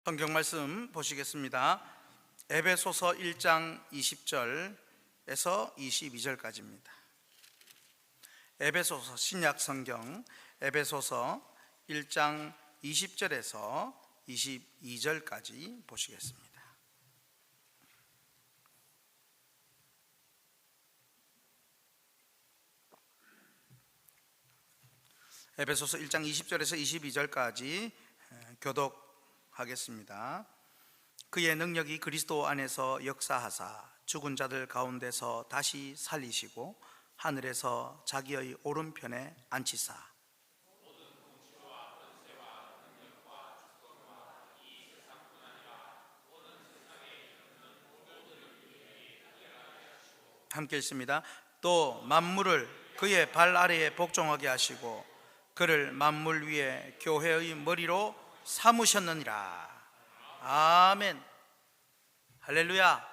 성경 말씀 보시겠습니다. 에베소서 1장 20절에서 22절까지입니다. 에베소서 신약 성경 에베소서 1장 20절에서 22절까지 보시겠습니다. 에베소서 1장 20절에서 22절까지 교독하겠습니다. 그의 능력이 그리스도 안에서 역사하사 죽은 자들 가운데서 다시 살리시고 하늘에서 자기의 오른편에 앉히사 함께 읽습니다. 또 만물을 그의 발 아래에 복종하게 하시고 그를 만물 위에 교회의 머리로 삼으셨느니라. 아멘. 할렐루야.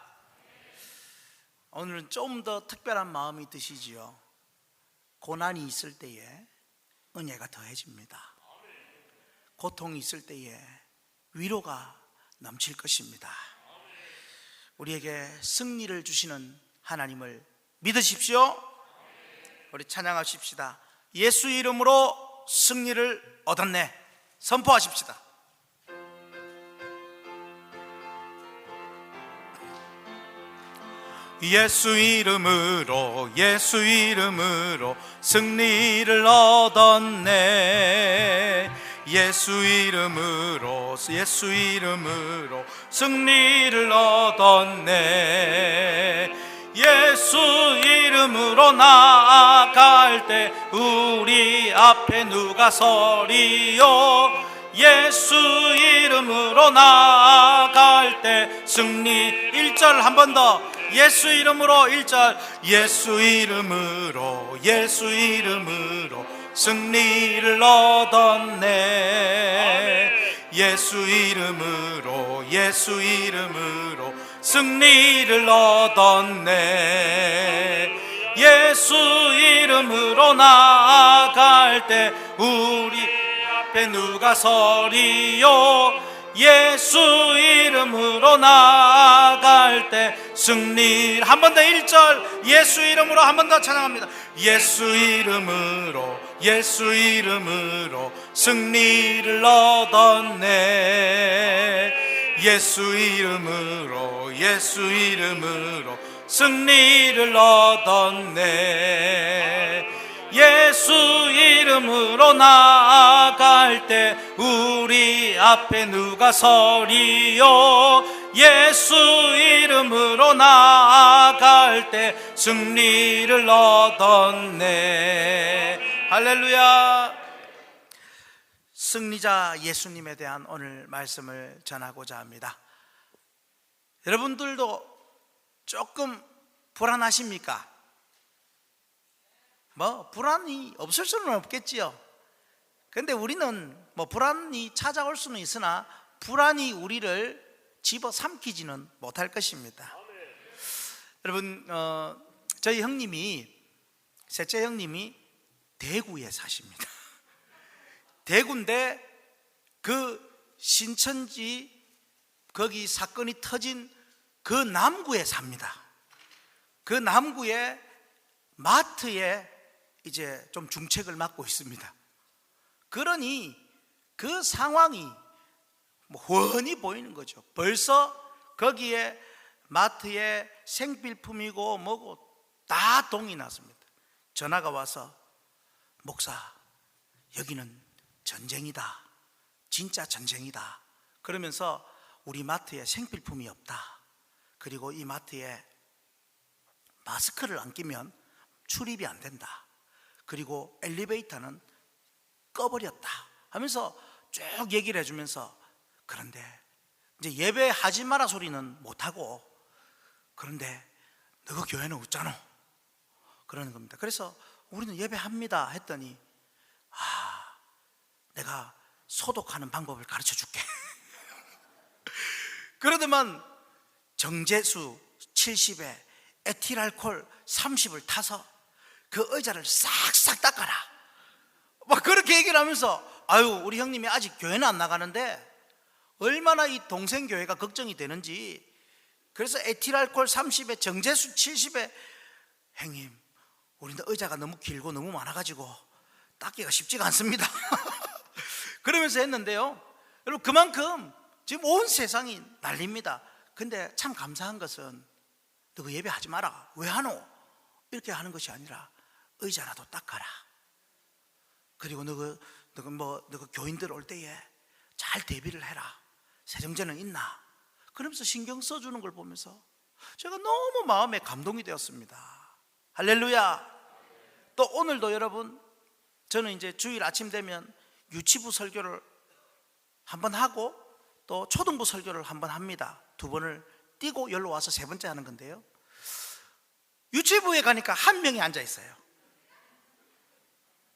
오늘은 좀 더 특별한 마음이 드시지요. 고난이 있을 때에 은혜가 더해집니다. 고통이 있을 때에 위로가 넘칠 것입니다. 우리에게 승리를 주시는 하나님을 믿으십시오. 우리 찬양하십시다. 예수 이름으로 승리를 얻었네. 선포하십시다. 예수 이름으로 예수 이름으로 승리를 얻었네. 예수 이름으로 예수 이름으로 승리를 얻었네. 예수 이름으로 나아갈 때 우리 앞에 누가 서리요. 예수 이름으로 나아갈 때 승리. 1절 한 번 더. 예수 이름으로 1절. 예수 이름으로 예수 이름으로 승리를 얻었네. 예수 이름으로 예수 이름으로 승리를 얻었네. 예수 이름으로 나아갈 때 우리 앞에 누가 서리요. 예수 이름으로 나아갈 때 승리. 한 번 더 1절. 예수 이름으로 한 번 더 찬양합니다. 예수 이름으로 예수 이름으로 승리를 얻었네. 예수 이름으로 예수 이름으로 승리를 얻었네. 예수 이름으로 나아갈 때 우리 앞에 누가 서리요. 예수 이름으로 나아갈 때 승리를 얻었네. 할렐루야. 승리자 예수님에 대한 오늘 말씀을 전하고자 합니다. 여러분들도 조금 불안하십니까? 불안이 없을 수는 없겠지요. 그런데 우리는 불안이 찾아올 수는 있으나 불안이 우리를 집어삼키지는 못할 것입니다. 여러분, 저희 형님이, 셋째 형님이 대구에 사십니다. 대구인데 그 신천지 거기 사건이 터진 그 남구에 삽니다. 그 남구에 마트에 이제 좀 중책을 맡고 있습니다. 그러니 그 상황이 훤히 보이는 거죠. 벌써 거기에 마트에 생필품이고 뭐고 다 동이 났습니다. 전화가 와서 목사, 여기는 전쟁이다. 진짜 전쟁이다. 그러면서 우리 마트에 생필품이 없다. 그리고 이 마트에 마스크를 안 끼면 출입이 안 된다. 그리고 엘리베이터는 꺼버렸다 하면서 쭉 얘기를 해주면서, 그런데 이제 예배하지 마라 소리는 못하고, 그런데 너가 교회는 없잖아 그러는 겁니다. 그래서 우리는 예배합니다 했더니, 내가 소독하는 방법을 가르쳐 줄게. 그러더만 정제수 70에 에틸알코올 30을 타서 그 의자를 싹싹 닦아라. 막 그렇게 얘기를 하면서, 우리 형님이 아직 교회는 안 나가는데 얼마나 이 동생 교회가 걱정이 되는지. 그래서 에틸알코올 30에 정제수 70에 형님, 우리는 의자가 너무 길고 너무 많아가지고 닦기가 쉽지가 않습니다. 그러면서 했는데요, 여러분, 그만큼 지금 온 세상이 난립니다. 근데 참 감사한 것은 너 그 예배하지 마라, 왜 하노? 이렇게 하는 것이 아니라 의자라도 닦아라. 그리고 너 그 교인들 올 때에 잘 대비를 해라. 세정제는 있나? 그러면서 신경 써주는 걸 보면서 제가 너무 마음에 감동이 되었습니다. 할렐루야. 또 오늘도 여러분, 저는 이제 주일 아침 되면 유치부 설교를 한번 하고 또 초등부 설교를 한번 합니다. 두 번을 띄고 여기로 와서 세 번째 하는 건데요, 유치부에 가니까 한 명이 앉아 있어요.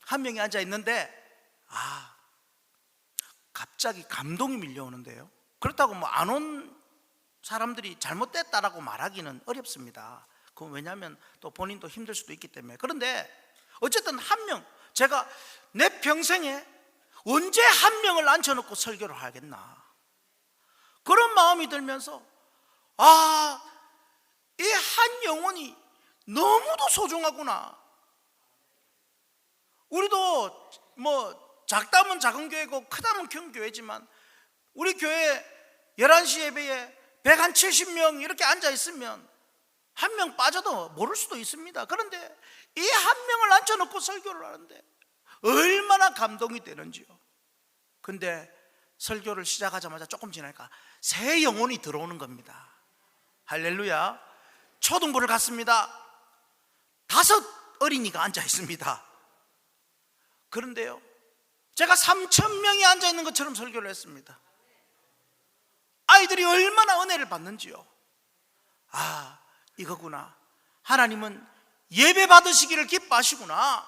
한 명이 앉아 있는데 갑자기 감동이 밀려오는데요, 그렇다고 뭐 안 온 사람들이 잘못됐다라고 말하기는 어렵습니다. 그건 왜냐하면 또 본인도 힘들 수도 있기 때문에. 그런데 어쨌든 한 명, 제가 내 평생에 언제 한 명을 앉혀놓고 설교를 하겠나, 그런 마음이 들면서 이 한 영혼이 너무도 소중하구나. 우리도 뭐 작다면 작은 교회고 크다면 큰 교회지만 우리 교회 11시 예배에 170명 이렇게 앉아있으면 한 명 빠져도 모를 수도 있습니다. 그런데 이 한 명을 앉혀놓고 설교를 하는데 얼마나 감동이 되는지요. 근데 설교를 시작하자마자 조금 지나니까 새 영혼이 들어오는 겁니다. 할렐루야. 초등부를 갔습니다. 5 어린이가 앉아 있습니다. 그런데요, 제가 3,000명이 앉아 있는 것처럼 설교를 했습니다. 아이들이 얼마나 은혜를 받는지요. 이거구나. 하나님은 예배 받으시기를 기뻐하시구나.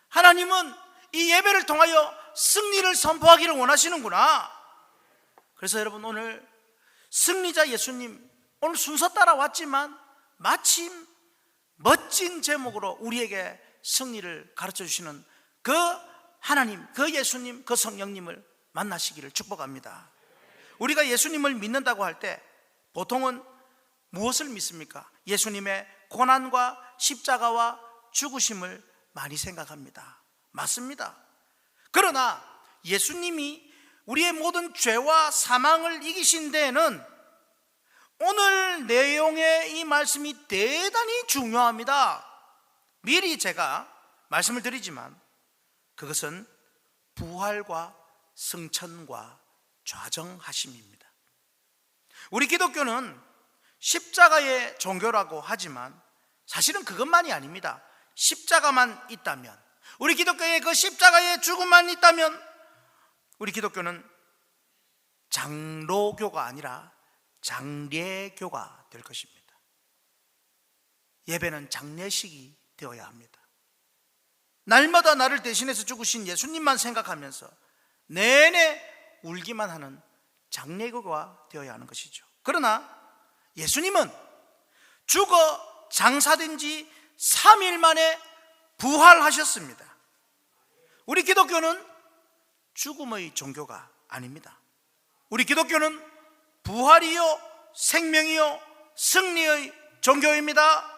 하나님은 이 예배를 통하여 승리를 선포하기를 원하시는구나. 그래서 여러분, 오늘 승리자 예수님, 오늘 순서 따라 왔지만 마침 멋진 제목으로 우리에게 승리를 가르쳐 주시는 그 하나님, 그 예수님, 그 성령님을 만나시기를 축복합니다. 우리가 예수님을 믿는다고 할 때 보통은 무엇을 믿습니까? 예수님의 고난과 십자가와 죽으심을 많이 생각합니다. 맞습니다. 그러나 예수님이 우리의 모든 죄와 사망을 이기신 데에는 오늘 내용의 이 말씀이 대단히 중요합니다. 미리 제가 말씀을 드리지만 그것은 부활과 승천과 좌정하심입니다. 우리 기독교는 십자가의 종교라고 하지만 사실은 그것만이 아닙니다. 십자가만 있다면, 우리 기독교의 그 십자가의 죽음만 있다면 우리 기독교는 장로교가 아니라 장례교가 될 것입니다. 예배는 장례식이 되어야 합니다. 날마다 나를 대신해서 죽으신 예수님만 생각하면서 내내 울기만 하는 장례교가 되어야 하는 것이죠. 그러나 예수님은 죽어 장사된 지 3일 만에 부활하셨습니다. 우리 기독교는 죽음의 종교가 아닙니다. 우리 기독교는 부활이요 생명이요 승리의 종교입니다.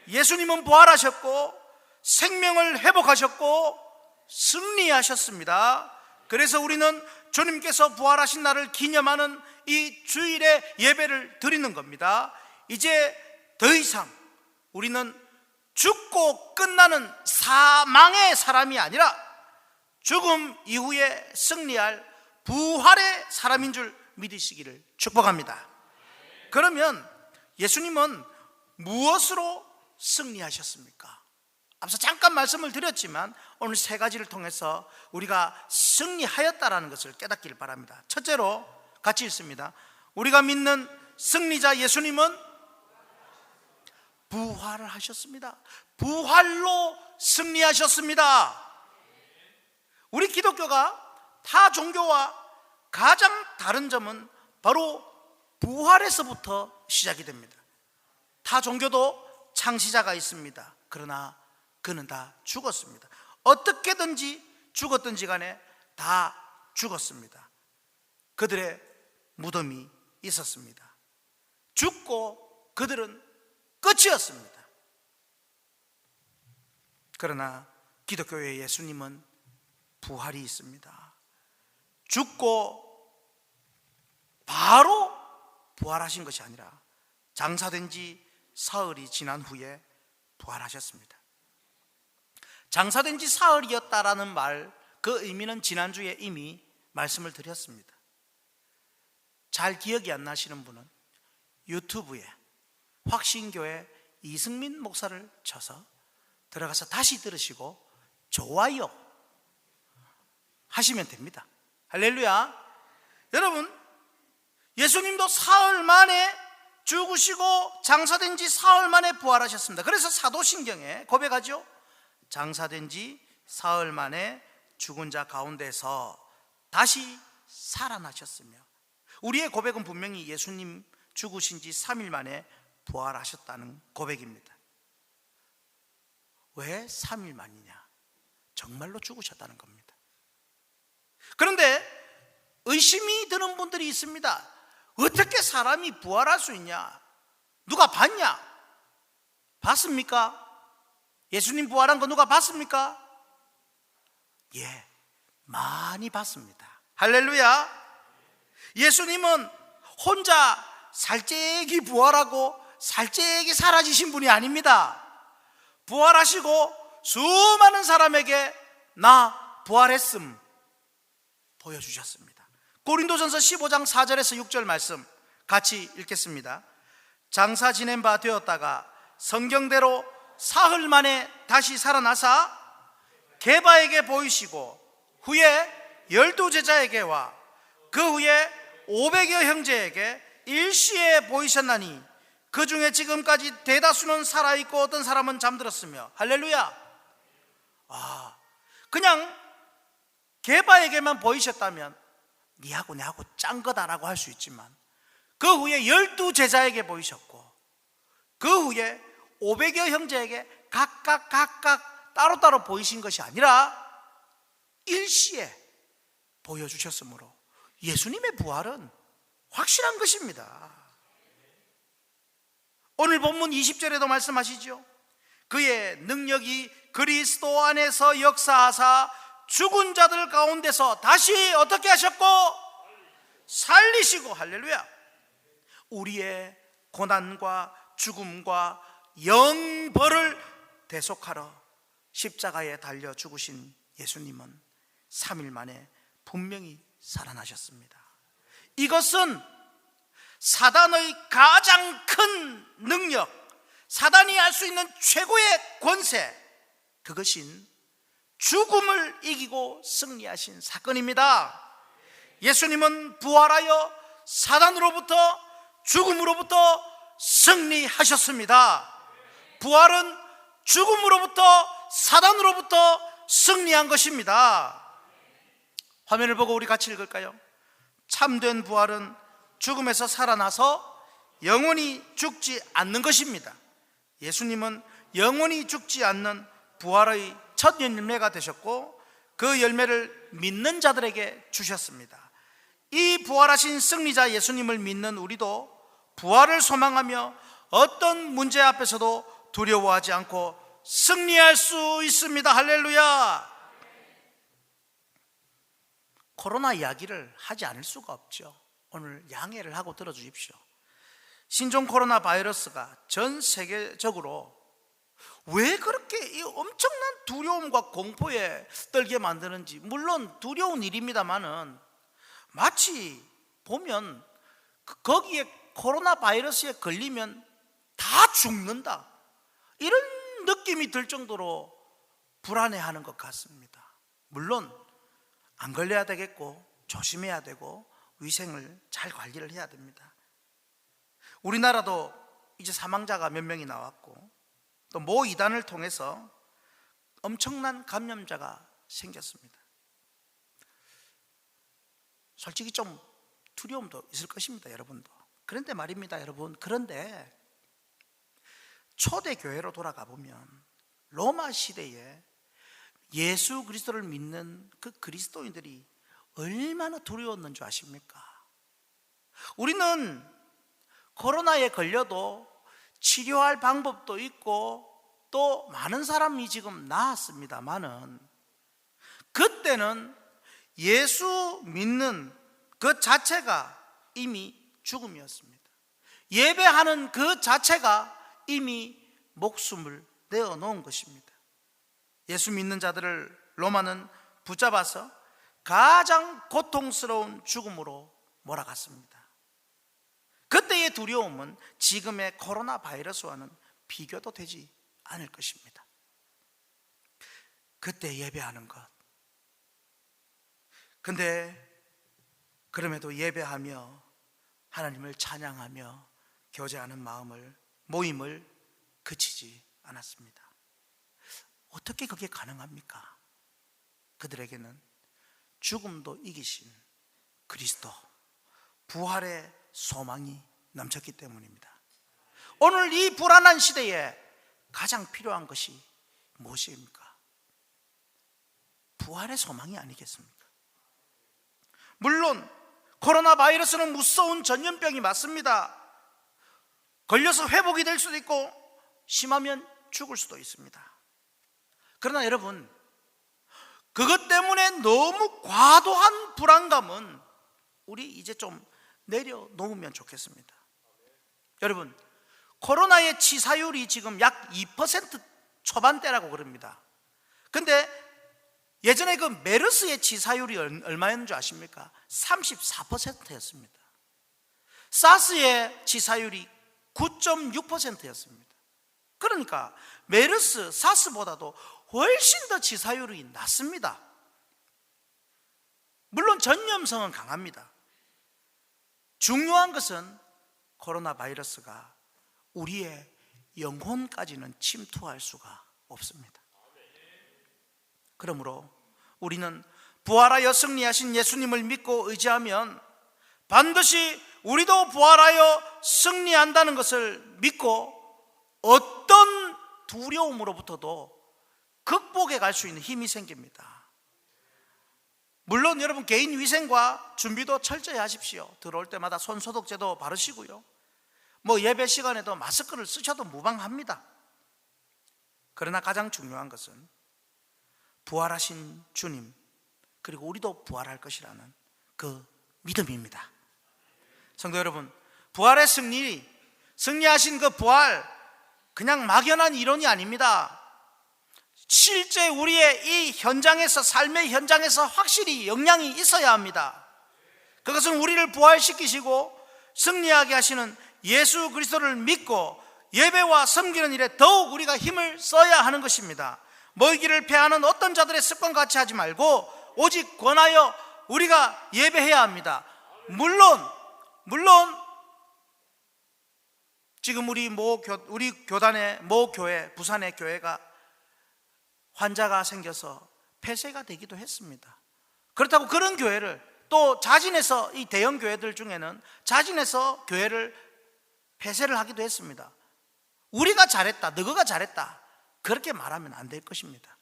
예수님은 부활하셨고 생명을 회복하셨고 승리하셨습니다. 그래서 우리는 주님께서 부활하신 날을 기념하는 이 주일에 예배를 드리는 겁니다. 이제 더 이상 우리는 죽고 끝나는 사망의 사람이 아니라 죽음 이후에 승리할 부활의 사람인 줄 믿으시기를 축복합니다. 그러면 예수님은 무엇으로 승리하셨습니까? 앞서 잠깐 말씀을 드렸지만 오늘 3가지를 통해서 우리가 승리하였다라는 것을 깨닫기를 바랍니다. 첫째로 같이 읽습니다. 우리가 믿는 승리자 예수님은 부활을 하셨습니다. 부활로 승리하셨습니다. 우리 기독교가 타 종교와 가장 다른 점은 바로 부활에서부터 시작이 됩니다. 타 종교도 창시자가 있습니다. 그러나 그는 다 죽었습니다. 어떻게든지 죽었든지 간에 다 죽었습니다. 그들의 무덤이 있었습니다. 죽고 그들은 끝이었습니다. 그러나 기독교의 예수님은 부활이 있습니다. 죽고 바로 부활하신 것이 아니라 장사된 지 사흘이 지난 후에 부활하셨습니다. 장사된 지 사흘이었다라는 말, 그 의미는 지난주에 이미 말씀을 드렸습니다. 잘 기억이 안 나시는 분은 유튜브에 확신교회 이승민 목사를 쳐서 들어가서 다시 들으시고 좋아요 하시면 됩니다. 할렐루야. 여러분, 예수님도 사흘 만에 죽으시고 장사된 지 사흘 만에 부활하셨습니다. 그래서 사도신경에 고백하죠. 장사된 지 사흘 만에 죽은 자 가운데서 다시 살아나셨으며, 우리의 고백은 분명히 예수님 죽으신 지 3일 만에 부활하셨다는 고백입니다. 왜 3일 만이냐? 정말로 죽으셨다는 겁니다. 그런데 의심이 드는 분들이 있습니다. 어떻게 사람이 부활할 수 있냐? 누가 봤냐? 봤습니까? 예수님 부활한 거 누가 봤습니까? 예, 많이 봤습니다. 할렐루야. 예수님은 혼자 살짝이 부활하고 살짝이 사라지신 분이 아닙니다. 부활하시고 수많은 사람에게 나 부활했음 보여주셨습니다. 고린도전서 15장 4절에서 6절 말씀 같이 읽겠습니다. 장사 지낸 바 되었다가 성경대로 사흘 만에 다시 살아나사 게바에게 보이시고 후에 12제자에게와 그 후에 500여 형제에게 일시에 보이셨나니 그 중에 지금까지 대다수는 살아있고 어떤 사람은 잠들었으며. 할렐루야. 그냥 게바에게만 보이셨다면 니하고 내하고 짠 거다라고 할 수 있지만, 그 후에 12제자에게 보이셨고 그 후에 500여 형제에게 각각 따로따로 보이신 것이 아니라 일시에 보여주셨으므로 예수님의 부활은 확실한 것입니다. 오늘 본문 20절에도 말씀하시죠. 그의 능력이 그리스도 안에서 역사하사 죽은 자들 가운데서 다시 어떻게 하셨고 살리시고. 할렐루야. 우리의 고난과 죽음과 영벌을 대속하러 십자가에 달려 죽으신 예수님은 3일 만에 분명히 살아나셨습니다. 이것은 사단의 가장 큰 능력, 사단이 할 수 있는 최고의 권세, 그것인 죽음을 이기고 승리하신 사건입니다. 예수님은 부활하여 사단으로부터, 죽음으로부터 승리하셨습니다. 부활은 죽음으로부터, 사단으로부터 승리한 것입니다. 화면을 보고 우리 같이 읽을까요? 참된 부활은 죽음에서 살아나서 영원히 죽지 않는 것입니다. 예수님은 영원히 죽지 않는 부활의 첫 열매가 되셨고 그 열매를 믿는 자들에게 주셨습니다. 이 부활하신 승리자 예수님을 믿는 우리도 부활을 소망하며 어떤 문제 앞에서도 두려워하지 않고 승리할 수 있습니다. 할렐루야. 코로나 이야기를 하지 않을 수가 없죠. 오늘 양해를 하고 들어주십시오. 신종 코로나 바이러스가 전 세계적으로 왜 그렇게 이 엄청난 두려움과 공포에 떨게 만드는지, 물론 두려운 일입니다만은 마치 보면 거기에 코로나 바이러스에 걸리면 다 죽는다, 이런 느낌이 들 정도로 불안해하는 것 같습니다. 물론 안 걸려야 되겠고 조심해야 되고 위생을 잘 관리를 해야 됩니다. 우리나라도 이제 사망자가 몇 명이 나왔고 또 모 이단을 통해서 엄청난 감염자가 생겼습니다. 솔직히 좀 두려움도 있을 것입니다, 여러분도. 그런데 말입니다, 여러분. 그런데 초대교회로 돌아가 보면 로마 시대에 예수 그리스도를 믿는 그 그리스도인들이 얼마나 두려웠는 줄 아십니까? 우리는 코로나에 걸려도 치료할 방법도 있고 또 많은 사람이 지금 나았습니다만은, 그때는 예수 믿는 그 자체가 이미 죽음이었습니다. 예배하는 그 자체가 이미 목숨을 내어놓은 것입니다. 예수 믿는 자들을 로마는 붙잡아서 가장 고통스러운 죽음으로 몰아갔습니다. 그때의 두려움은 지금의 코로나 바이러스와는 비교도 되지 않을 것입니다. 그때 예배하는 것. 근데 그럼에도 예배하며 하나님을 찬양하며 교제하는 모임을 그치지 않았습니다. 어떻게 그게 가능합니까? 그들에게는 죽음도 이기신 그리스도, 부활의 소망이 넘쳤기 때문입니다. 오늘 이 불안한 시대에 가장 필요한 것이 무엇입니까? 부활의 소망이 아니겠습니까? 물론 코로나 바이러스는 무서운 전염병이 맞습니다. 걸려서 회복이 될 수도 있고 심하면 죽을 수도 있습니다. 그러나 여러분, 그것 때문에 너무 과도한 불안감은 우리 이제 좀 내려놓으면 좋겠습니다. 여러분, 코로나의 치사율이 지금 약 2% 초반대라고 그럽니다. 근데 예전에 그 메르스의 치사율이 얼마였는 줄 아십니까? 34%였습니다. 사스의 치사율이 9.6%였습니다. 그러니까 메르스, 사스보다도 훨씬 더 치사율이 낮습니다. 물론 전염성은 강합니다. 중요한 것은 코로나 바이러스가 우리의 영혼까지는 침투할 수가 없습니다. 그러므로 우리는 부활하여 승리하신 예수님을 믿고 의지하면 반드시 우리도 부활하여 승리한다는 것을 믿고 어떤 두려움으로부터도 극복해 갈 수 있는 힘이 생깁니다. 물론 여러분, 개인 위생과 준비도 철저히 하십시오. 들어올 때마다 손 소독제도 바르시고요, 예배 시간에도 마스크를 쓰셔도 무방합니다. 그러나 가장 중요한 것은 부활하신 주님, 그리고 우리도 부활할 것이라는 그 믿음입니다. 성도 여러분, 부활의 승리하신 그 부활, 그냥 막연한 이론이 아닙니다. 실제 우리의 이 현장에서, 삶의 현장에서 확실히 영향이 있어야 합니다. 그것은 우리를 부활시키시고 승리하게 하시는 예수 그리스도를 믿고 예배와 섬기는 일에 더욱 우리가 힘을 써야 하는 것입니다. 모이기를 패하는 어떤 자들의 습관같이 하지 말고 오직 권하여 우리가 예배해야 합니다. 물론 지금 우리 교단의 모 교회, 부산의 교회가 환자가 생겨서 폐쇄가 되기도 했습니다. 그렇다고 그런 교회를 또 자진해서, 이 대형 교회들 중에는 자진해서 교회를 폐쇄를 하기도 했습니다. 우리가 잘했다, 너가 잘했다, 그렇게 말하면 안 될 것입니다.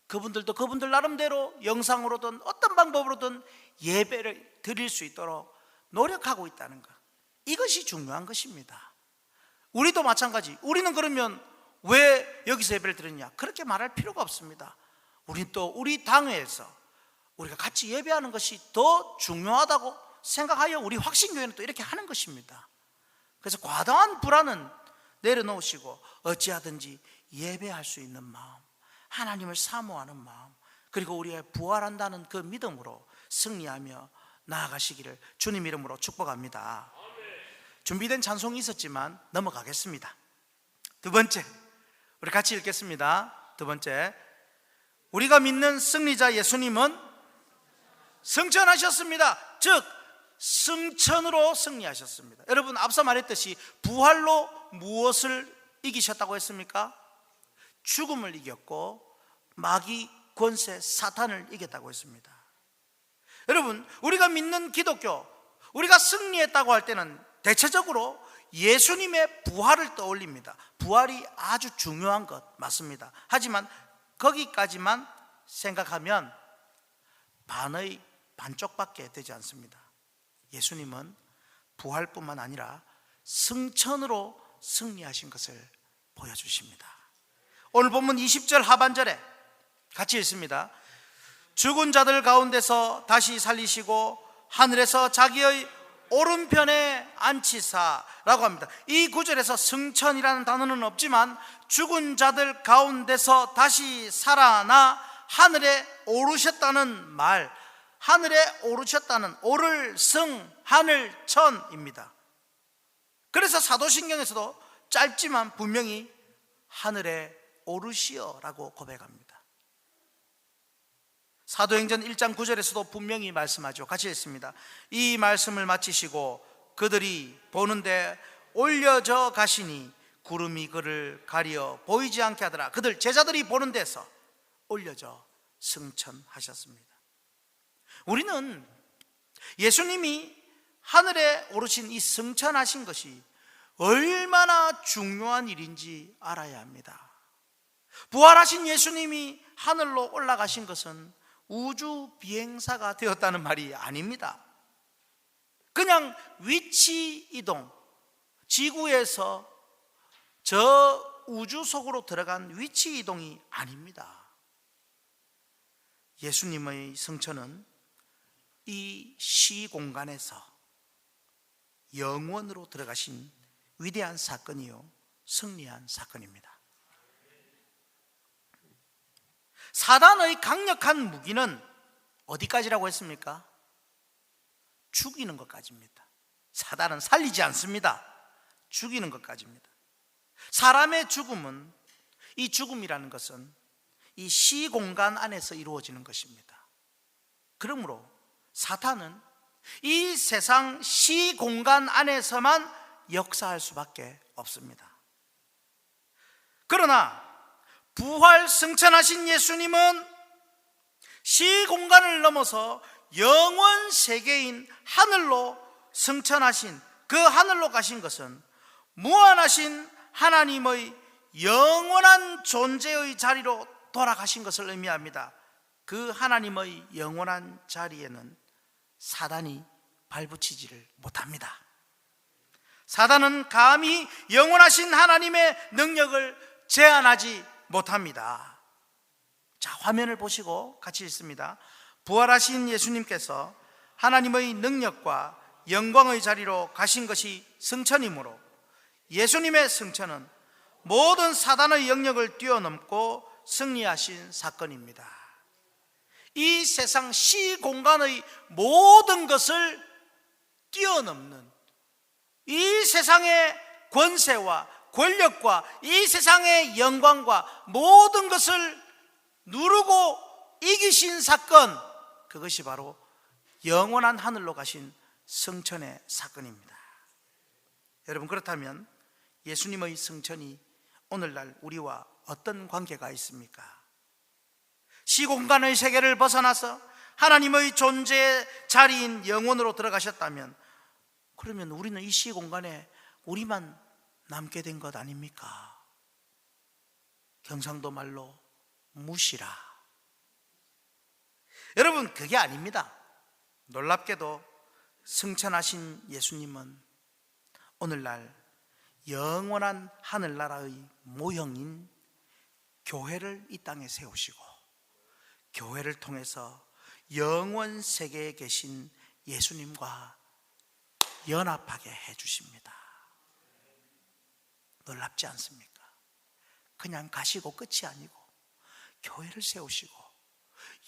그분들도 그분들 나름대로 영상으로든 어떤 방법으로든 예배를 드릴 수 있도록 노력하고 있다는 것, 이것이 중요한 것입니다. 우리도 마찬가지. 우리는 그러면 왜 여기서 예배를 드렸냐, 그렇게 말할 필요가 없습니다. 우린 또 우리 당회에서 우리가 같이 예배하는 것이 더 중요하다고 생각하여 우리 확신교회는 또 이렇게 하는 것입니다. 그래서 과도한 불안은 내려놓으시고 어찌하든지 예배할 수 있는 마음, 하나님을 사모하는 마음, 그리고 우리의 부활한다는 그 믿음으로 승리하며 나아가시기를 주님 이름으로 축복합니다. 준비된 찬송이 있었지만 넘어가겠습니다. 두 번째, 우리 같이 읽겠습니다. 두 번째, 우리가 믿는 승리자 예수님은 승천하셨습니다. 즉 승천으로 승리하셨습니다. 여러분, 앞서 말했듯이 부활로 무엇을 이기셨다고 했습니까? 죽음을 이겼고 마귀 권세 사탄을 이겼다고 했습니다. 여러분, 우리가 믿는 기독교, 우리가 승리했다고 할 때는 대체적으로 예수님의 부활을 떠올립니다. 부활이 아주 중요한 것 맞습니다. 하지만 거기까지만 생각하면 반의 반쪽밖에 되지 않습니다. 예수님은 부활뿐만 아니라 승천으로 승리하신 것을 보여주십니다. 오늘 본문 20절 하반절에 같이 읽습니다. 죽은 자들 가운데서 다시 살리시고 하늘에서 자기의 오른편에 앉히사라고 합니다. 이 구절에서 승천이라는 단어는 없지만 죽은 자들 가운데서 다시 살아나 하늘에 오르셨다는 말, 하늘에 오르셨다는 오를 승, 하늘 천입니다. 그래서 사도신경에서도 짧지만 분명히 하늘에 오르시어라고 고백합니다. 사도행전 1장 9절에서도 분명히 말씀하죠. 같이 읽습니다. 이 말씀을 마치시고 그들이 보는데 올려져 가시니 구름이 그를 가려 보이지 않게 하더라. 그들 제자들이 보는 데서 올려져 승천하셨습니다. 우리는 예수님이 하늘에 오르신 이 승천하신 것이 얼마나 중요한 일인지 알아야 합니다. 부활하신 예수님이 하늘로 올라가신 것은 우주 비행사가 되었다는 말이 아닙니다. 그냥 위치 이동, 지구에서 저 우주 속으로 들어간 위치 이동이 아닙니다. 예수님의 승천은 이 시공간에서 영원으로 들어가신 위대한 사건이요 승리한 사건입니다. 사단의 강력한 무기는 어디까지라고 했습니까? 죽이는 것까지입니다. 사단은 살리지 않습니다. 죽이는 것까지입니다. 사람의 죽음은, 이 죽음이라는 것은 이 시공간 안에서 이루어지는 것입니다. 그러므로 사탄은 이 세상 시공간 안에서만 역사할 수밖에 없습니다. 그러나 부활 승천하신 예수님은 시공간을 넘어서 영원 세계인 하늘로 승천하신, 그 하늘로 가신 것은 무한하신 하나님의 영원한 존재의 자리로 돌아가신 것을 의미합니다. 그 하나님의 영원한 자리에는 사단이 발붙이지를 못합니다. 사단은 감히 영원하신 하나님의 능력을 제한하지 못합니다. 자, 화면을 보시고 같이 읽습니다. 부활하신 예수님께서 하나님의 능력과 영광의 자리로 가신 것이 승천이므로 예수님의 승천은 모든 사단의 영역을 뛰어넘고 승리하신 사건입니다. 이 세상 시공간의 모든 것을 뛰어넘는, 이 세상의 권세와 권력과 이 세상의 영광과 모든 것을 누르고 이기신 사건, 그것이 바로 영원한 하늘로 가신 승천의 사건입니다. 여러분, 그렇다면 예수님의 승천이 오늘날 우리와 어떤 관계가 있습니까? 시공간의 세계를 벗어나서 하나님의 존재의 자리인 영원으로 들어가셨다면, 그러면 우리는 이 시공간에 우리만 남게 된 것 아닙니까? 경상도 말로 무시라. 여러분, 그게 아닙니다. 놀랍게도 승천하신 예수님은 오늘날 영원한 하늘나라의 모형인 교회를 이 땅에 세우시고, 교회를 통해서 영원 세계에 계신 예수님과 연합하게 해주십니다. 놀랍지 않습니까? 그냥 가시고 끝이 아니고 교회를 세우시고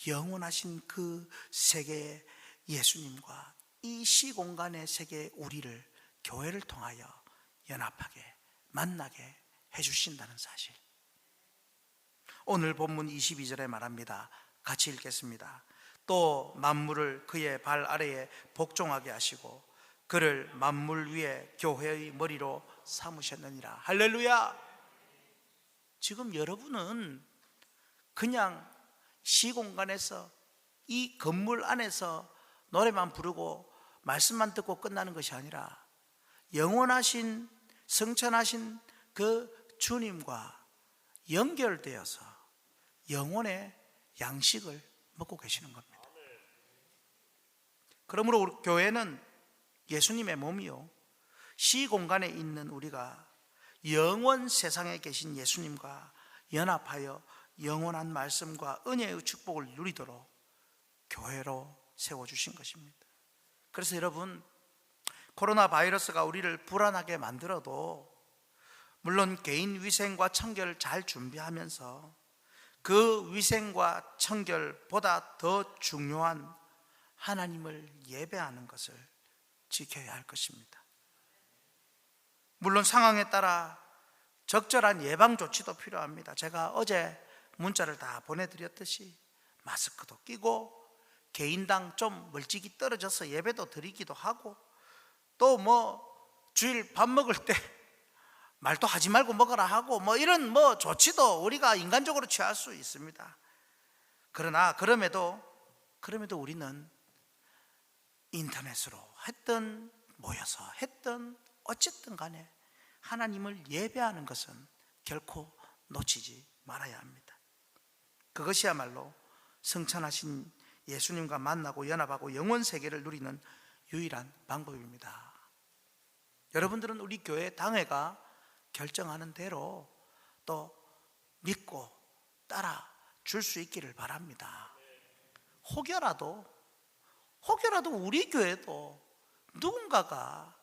영원하신 그 세계의 예수님과 이 시공간의 세계의 우리를 교회를 통하여 연합하게, 만나게 해주신다는 사실. 오늘 본문 22절에 말합니다. 같이 읽겠습니다. 또 만물을 그의 발 아래에 복종하게 하시고 그를 만물 위에 교회의 머리로 삼으셨느니라. 할렐루야. 지금 여러분은 그냥 시공간에서, 이 건물 안에서 노래만 부르고 말씀만 듣고 끝나는 것이 아니라 영원하신 승천하신 그 주님과 연결되어서 영혼의 양식을 먹고 계시는 겁니다. 그러므로 우리 교회는 예수님의 몸이요, 시공간에 있는 우리가 영원 세상에 계신 예수님과 연합하여 영원한 말씀과 은혜의 축복을 누리도록 교회로 세워주신 것입니다. 그래서 여러분, 코로나 바이러스가 우리를 불안하게 만들어도 물론 개인 위생과 청결을 잘 준비하면서 그 위생과 청결보다 더 중요한 하나님을 예배하는 것을 지켜야 할 것입니다. 물론 상황에 따라 적절한 예방 조치도 필요합니다. 제가 어제 문자를 다 보내드렸듯이 마스크도 끼고 개인당 좀 멀찍이 떨어져서 예배도 드리기도 하고, 또 주일 밥 먹을 때 말도 하지 말고 먹으라 하고 이런 조치도 우리가 인간적으로 취할 수 있습니다. 그러나 그럼에도 우리는 인터넷으로 했든 모여서 했든 어쨌든 간에 하나님을 예배하는 것은 결코 놓치지 말아야 합니다. 그것이야말로 성천하신 예수님과 만나고 연합하고 영원 세계를 누리는 유일한 방법입니다. 여러분들은 우리 교회 당회가 결정하는 대로 또 믿고 따라 줄 수 있기를 바랍니다. 혹여라도 우리 교회도 누군가가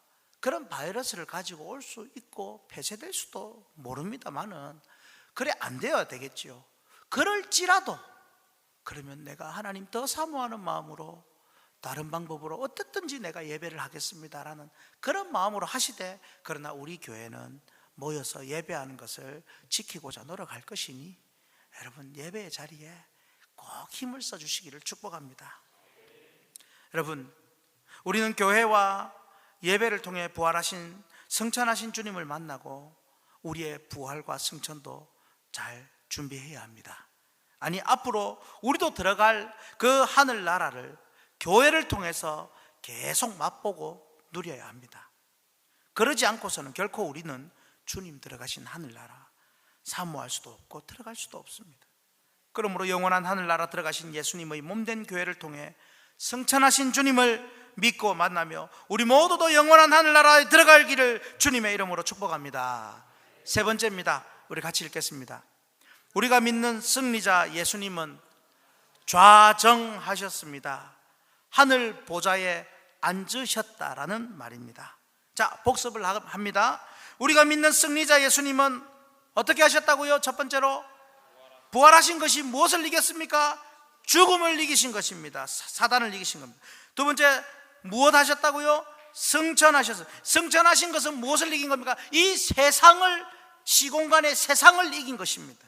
그런 바이러스를 가지고 올 수 있고 폐쇄될 수도 모릅니다만은 그래 안 되어야 되겠지요. 그럴지라도 그러면 내가 하나님 더 사모하는 마음으로 다른 방법으로 어떻든지 내가 예배를 하겠습니다라는 그런 마음으로 하시되, 그러나 우리 교회는 모여서 예배하는 것을 지키고자 노력할 것이니 여러분, 예배의 자리에 꼭 힘을 써주시기를 축복합니다. 여러분, 우리는 교회와 예배를 통해 부활하신 승천하신 주님을 만나고 우리의 부활과 승천도 잘 준비해야 합니다. 아니, 앞으로 우리도 들어갈 그 하늘나라를 교회를 통해서 계속 맛보고 누려야 합니다. 그러지 않고서는 결코 우리는 주님 들어가신 하늘나라 사모할 수도 없고 들어갈 수도 없습니다. 그러므로 영원한 하늘나라 들어가신 예수님의 몸된 교회를 통해 승천하신 주님을 믿고 만나며 우리 모두도 영원한 하늘나라에 들어갈 길을 주님의 이름으로 축복합니다. 세 번째입니다. 우리 같이 읽겠습니다. 우리가 믿는 승리자 예수님은 좌정하셨습니다. 하늘 보좌에 앉으셨다라는 말입니다. 자, 복습을 합니다. 우리가 믿는 승리자 예수님은 어떻게 하셨다고요? 첫 번째로 부활하신 것이 무엇을 이겼습니까? 죽음을 이기신 것입니다. 사단을 이기신 겁니다. 두 번째, 무엇 하셨다고요? 승천하셨어요. 승천하신 것은 무엇을 이긴 겁니까? 이 세상을, 시공간의 세상을 이긴 것입니다.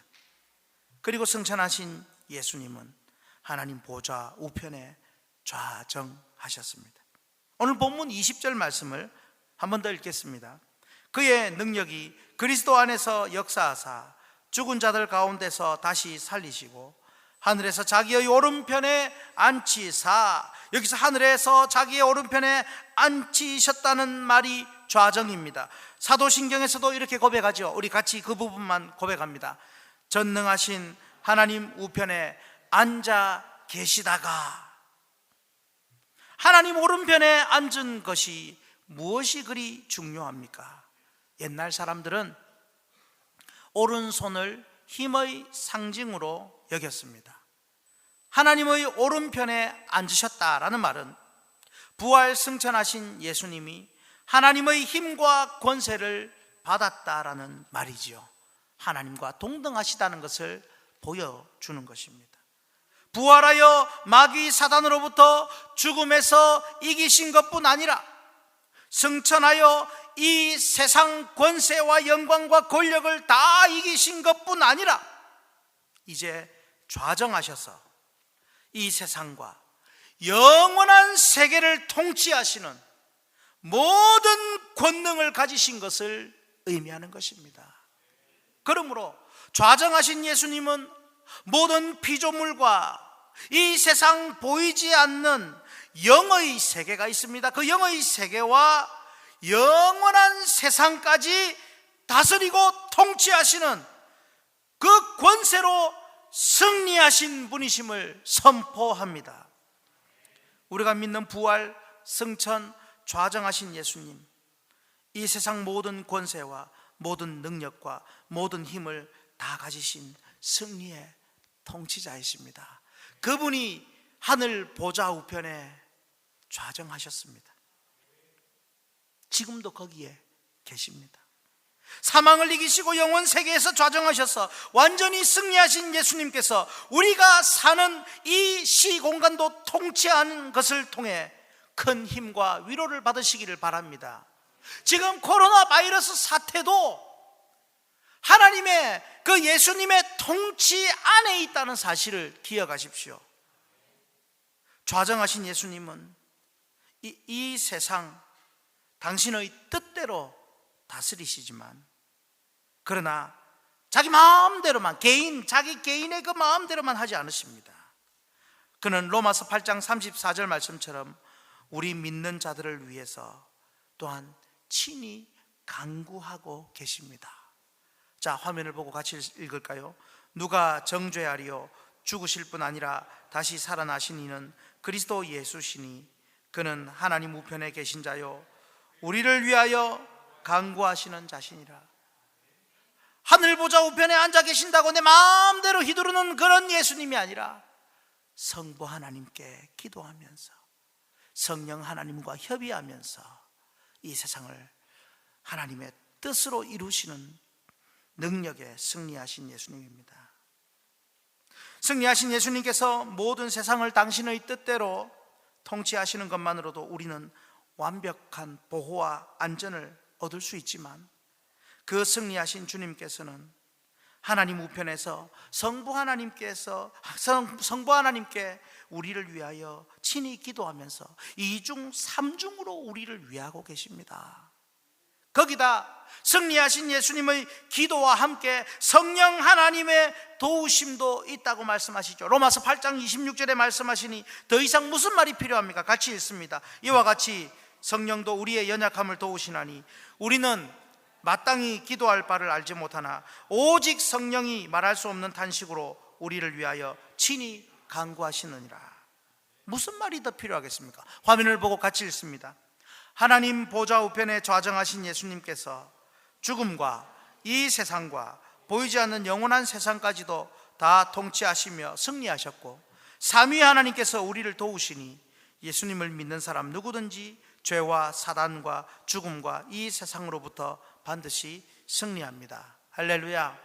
그리고 승천하신 예수님은 하나님 보좌 우편에 좌정하셨습니다. 오늘 본문 20절 말씀을 한 번 더 읽겠습니다. 그의 능력이 그리스도 안에서 역사하사 죽은 자들 가운데서 다시 살리시고 하늘에서 자기의 오른편에 앉히사, 여기서 하늘에서 자기의 오른편에 앉히셨다는 말이 좌정입니다. 사도신경에서도 이렇게 고백하죠. 우리 같이 그 부분만 고백합니다. 전능하신 하나님 우편에 앉아 계시다가, 하나님 오른편에 앉은 것이 무엇이 그리 중요합니까? 옛날 사람들은 오른손을 힘의 상징으로 여겼습니다. 하나님의 오른편에 앉으셨다라는 말은 부활 승천하신 예수님이 하나님의 힘과 권세를 받았다라는 말이지요. 하나님과 동등하시다는 것을 보여주는 것입니다. 부활하여 마귀 사단으로부터 죽음에서 이기신 것뿐 아니라 승천하여 이 세상 권세와 영광과 권력을 다 이기신 것뿐 아니라 이제 좌정하셔서 이 세상과 영원한 세계를 통치하시는 모든 권능을 가지신 것을 의미하는 것입니다. 그러므로 좌정하신 예수님은 모든 피조물과 이 세상 보이지 않는 영의 세계가 있습니다. 그 영의 세계와 영원한 세상까지 다스리고 통치하시는 그 권세로 승리하신 분이심을 선포합니다. 우리가 믿는 부활, 승천, 좌정하신 예수님, 이 세상 모든 권세와 모든 능력과 모든 힘을 다 가지신 승리의 통치자이십니다. 그분이 하늘 보좌 우편에 좌정하셨습니다. 지금도 거기에 계십니다. 사망을 이기시고 영원 세계에서 좌정하셔서 완전히 승리하신 예수님께서 우리가 사는 이 시공간도 통치하는 것을 통해 큰 힘과 위로를 받으시기를 바랍니다. 지금 코로나 바이러스 사태도 하나님의 그 예수님의 통치 안에 있다는 사실을 기억하십시오. 좌정하신 예수님은 이 세상 당신의 뜻대로 다스리시지만, 그러나 자기 마음대로만, 자기 개인의 그 마음대로만 하지 않으십니다. 그는 로마서 8장 34절 말씀처럼 우리 믿는 자들을 위해서 또한 친히 간구하고 계십니다. 자, 화면을 보고 같이 읽을까요? 누가 정죄하리요? 죽으실 뿐 아니라 다시 살아나신 이는 그리스도 예수시니 그는 하나님 우편에 계신 자요 우리를 위하여 간구하시는 자신이라. 하늘 보좌 우편에 앉아 계신다고 내 마음대로 휘두르는 그런 예수님이 아니라 성부 하나님께 기도하면서 성령 하나님과 협의하면서 이 세상을 하나님의 뜻으로 이루시는 능력에 승리하신 예수님입니다. 승리하신 예수님께서 모든 세상을 당신의 뜻대로 통치하시는 것만으로도 우리는 완벽한 보호와 안전을 얻을 수 있지만, 그 승리하신 주님께서는 하나님 우편에서 성부 하나님께 우리를 위하여 친히 기도하면서 이중 삼중으로 우리를 위하고 계십니다. 거기다 승리하신 예수님의 기도와 함께 성령 하나님의 도우심도 있다고 말씀하시죠. 로마서 8장 26절에 말씀하시니 더 이상 무슨 말이 필요합니까? 같이 읽습니다. 이와 같이 성령도 우리의 연약함을 도우시나니 우리는 마땅히 기도할 바를 알지 못하나 오직 성령이 말할 수 없는 탄식으로 우리를 위하여 친히 간구하시느니라. 무슨 말이 더 필요하겠습니까? 화면을 보고 같이 읽습니다. 하나님 보좌 우편에 좌정하신 예수님께서 죽음과 이 세상과 보이지 않는 영원한 세상까지도 다 통치하시며 승리하셨고, 삼위 하나님께서 우리를 도우시니 예수님을 믿는 사람 누구든지 죄와 사단과 죽음과 이 세상으로부터 반드시 승리합니다. 할렐루야.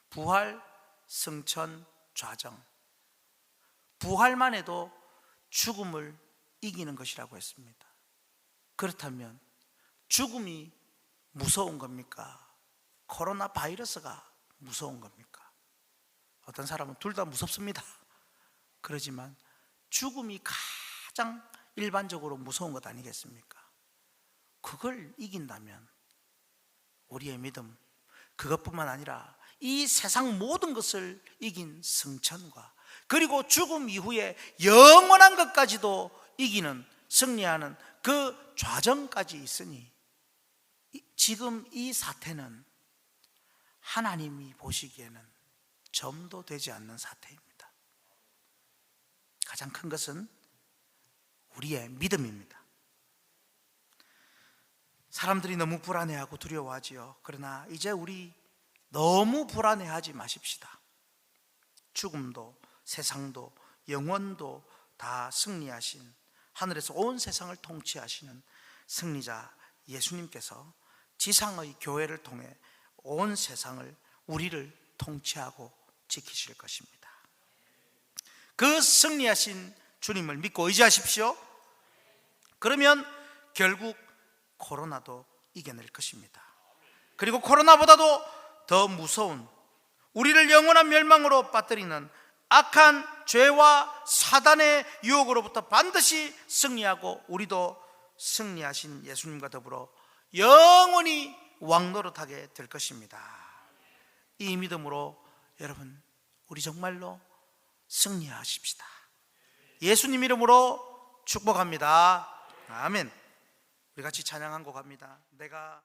부활, 승천, 좌정. 부활만 해도 죽음을 이기는 것이라고 했습니다. 그렇다면 죽음이 무서운 겁니까? 코로나 바이러스가 무서운 겁니까? 어떤 사람은 둘 다 무섭습니다. 그러지만 죽음이 가장 일반적으로 무서운 것 아니겠습니까? 그걸 이긴다면 우리의 믿음, 그것뿐만 아니라 이 세상 모든 것을 이긴 승천과 그리고 죽음 이후에 영원한 것까지도 이기는, 승리하는 그 좌정까지 있으니 지금 이 사태는 하나님이 보시기에는 점도 되지 않는 사태입니다. 가장 큰 것은 우리의 믿음입니다. 사람들이 너무 불안해하고 두려워하지요. 그러나 이제 우리 너무 불안해하지 마십시다. 죽음도 세상도 영원도 다 승리하신, 하늘에서 온 세상을 통치하시는 승리자 예수님께서 지상의 교회를 통해 온 세상을, 우리를 통치하고 지키실 것입니다. 그 승리하신 주님을 믿고 의지하십시오. 그러면 결국 코로나도 이겨낼 것입니다. 그리고 코로나보다도 더 무서운, 우리를 영원한 멸망으로 빠뜨리는 악한 죄와 사단의 유혹으로부터 반드시 승리하고 우리도 승리하신 예수님과 더불어 영원히 왕노릇하게 될 것입니다. 이 믿음으로 여러분, 우리 정말로 승리하십시다. 예수님 이름으로 축복합니다. 아멘. 우리 같이 찬양한 곡 합니다. 내가